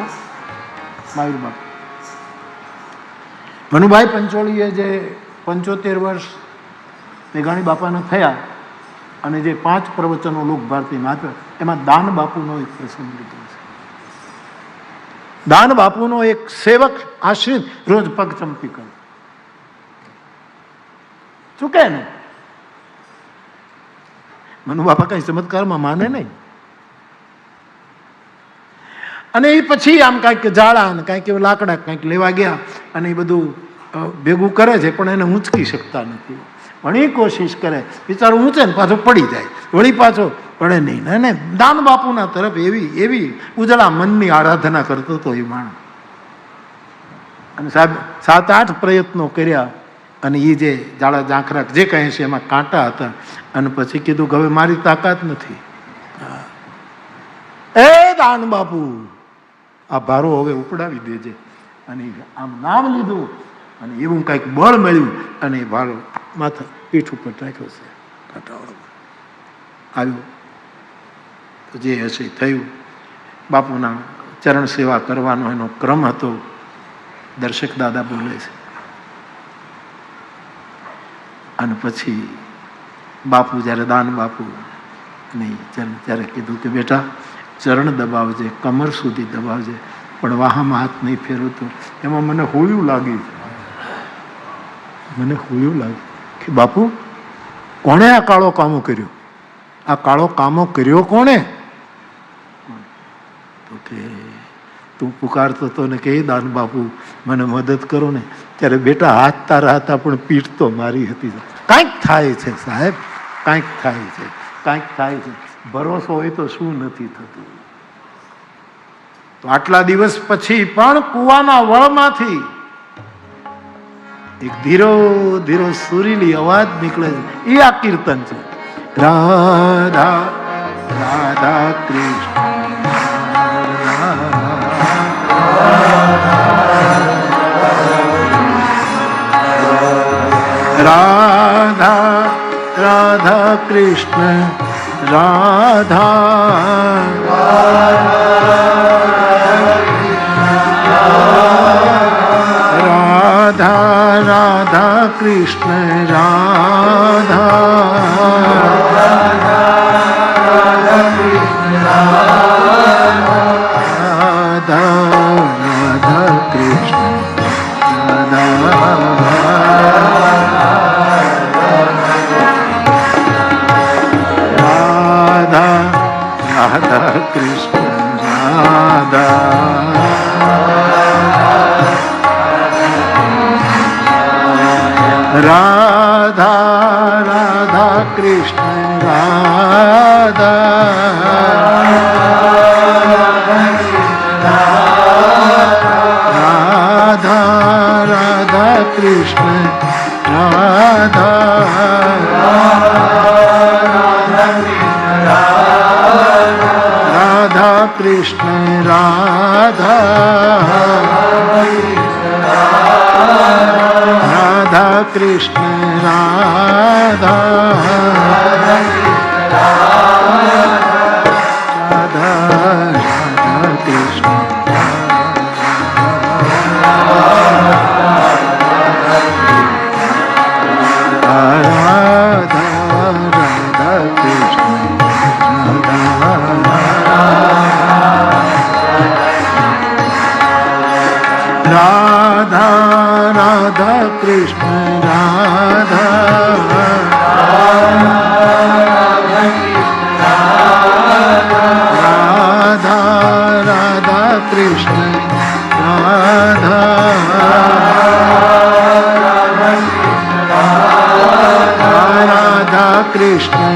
મનુભાઈ પંચોળીએ જે 75 વર્ષ મેઘાણી બાપાના થયા અને જે 5 પ્રવચનો લોક ભારતીમાં આપ્યા, એમાં દાન બાપુનો એક પ્રસંગ લીધો છે. દાન બાપુનો એક સેવક આશ્રિત રોજ પગ ચંપી કરે, ચૂકે ને. મનુ બાપા કઈ ચમત્કારમાં માને નહીં. અને એ પછી આમ કાંઈક જાળા ને કાંઈક એવા લાકડા કાંઈક લેવા ગયા, અને એ બધું ભેગું કરે છે, પણ એને ઊંચકી શકતા નથી. ઘણી કોશિશ કરે, બિચારો ઊંચે ને પાછો પડી જાય, વળી પાછો પડે નહીં. અને દાન બાપુના તરફ એવી ઉજળા મનની આરાધના કરતો હતો એ માણસ. અને સાહેબ 7-8 પ્રયત્નો કર્યા, અને એ જે જાડા ઝાંખરા જે કહે છે એમાં કાંટા હતા. અને પછી કીધું કે હવે મારી તાકાત નથી, એ દાન બાપુ આ ભારો હવે ઉપડાવી દેજે. અને આમ નામ લીધું, અને એવું કંઈક બળ મળ્યું, અને એ ભારો માથા પીઠ ઉપર રાખ્યો છે, કાંટાવાળો આવ્યો. તો જે હશે થયું. બાપુના ચરણ સેવા કરવાનો એનો ક્રમ હતો. દર્શક દાદા બોલે છે, અને પછી બાપુ જ્યારે દાન બાપુ નહીં ત્યારે કીધું કે બેટા ચરણ દબાવજે, કમર સુધી દબાવજે, પણ વાહામાં હાથ નહીં ફેરવતો. એમાં મને હોળ્યું લાગ્યું કે બાપુ કોણે આ કાળો કામો કર્યો? આ કાળો કામો કર્યો કોણે? તો કે તું પુકારતો હતો ને કે દાન બાપુ મને મદદ કરો ને, ત્યારે બેટા હાથ તારા હતા પણ પીઠ તો મારી હતી. કાંઈક થાય છે સાહેબ, કાંઈક થાય છે, કાંઈક થાય છે. ભરોસો હોય તો શું નથી થતું. તો આટલા દિવસ પછી પણ કુવાના વળમાંથી એક ધીરો ધીરો સુરીલી અવાજ નીકળે છે. એ આ કીર્તન છે, રાધા રાધા કૃષ્ણ રાધા રાધા કૃષ્ણ રાધા રાધા રાધા કૃષ્ણ રાધા કૃષ્ણ રાધા રાધા રાધા કૃષ્ણ રાધા રાધા કૃષ્ણ રાધા કૃષ્ણ રાધા કૃષ્ણ રાધા રાધા કૃષ્ણ રાધા રાધા કૃષ્ણ રાધા કૃષ્ણ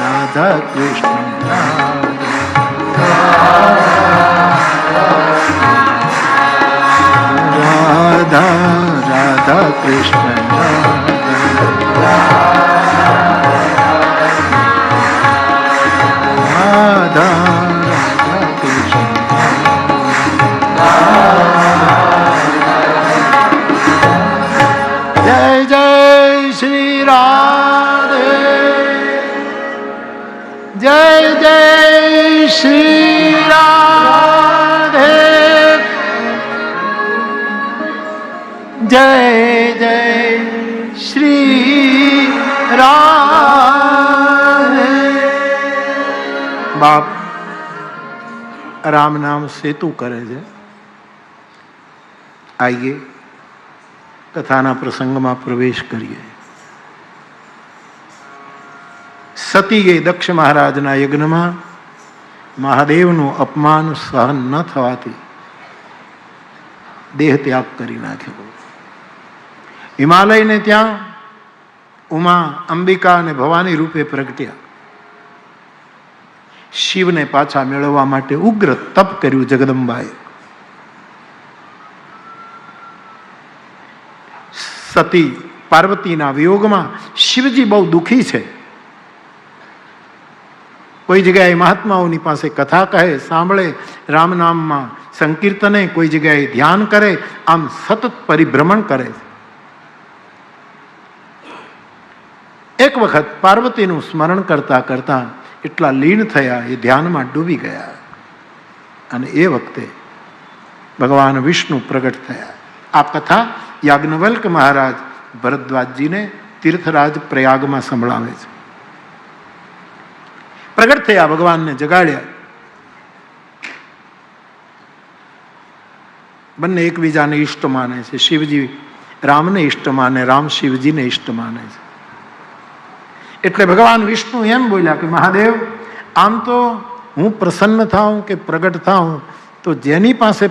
રાધા કૃષ્ણ રાધા કૃષ્ણ રાધા રાધા કૃષ્ણ જય જય શ્રી રાધે જય જય શ્રી રાધે જય જય શ્રી રાધે. બાપ રામ નામ સેતુ કરે છે. આઈએ કથાના પ્રસંગમાં પ્રવેશ કરીએ. સતીએ દક્ષ મહારાજના યજ્ઞમાં મહાદેવનું અપમાન સહન ન થવાથી દેહ ત્યાગ કરી નાખ્યો. હિમાલયને ત્યાં ઉમા, અંબિકા અને ભવાની રૂપે પ્રગટ્યા. શિવને પાછા મેળવવા માટે ઉગ્ર તપ કર્યું જગદંબાએ. સતી પાર્વતીના વિયોગમાં શિવજી બહુ દુઃખી છે. કોઈ જગ્યાએ મહાત્માઓની પાસે કથા કહે, સાંભળે, રામ નામમાં સંકીર્તને, કોઈ જગ્યાએ ધ્યાન કરે, આમ સતત પરિભ્રમણ કરે. એક વખત પાર્વતીનું સ્મરણ કરતા કરતા એટલા લીન થયા, એ ધ્યાનમાં ડૂબી ગયા. અને એ વખતે ભગવાન વિષ્ણુ પ્રગટ થયા. આ કથા યાજ્ઞવલ્ક મહારાજ ભરદ્વાજજીને તીર્થરાજ પ્રયાગમાં સંભળાવે છે. પ્રગટ થયા, ભગવાનને જગાડ્યા. બંને એકબીજાને ઈષ્ટ માને છે. શિવજી રામને ઈષ્ટ માને, રામ શિવજીને ઈષ્ટ માને છે. એટલે ભગવાન વિષ્ણુ એમ બોલ્યા કે મહાદેવ, આમ તો હું પ્રસન્ન થાઉં કે પ્રગટ થાઉં તો જેની પાસે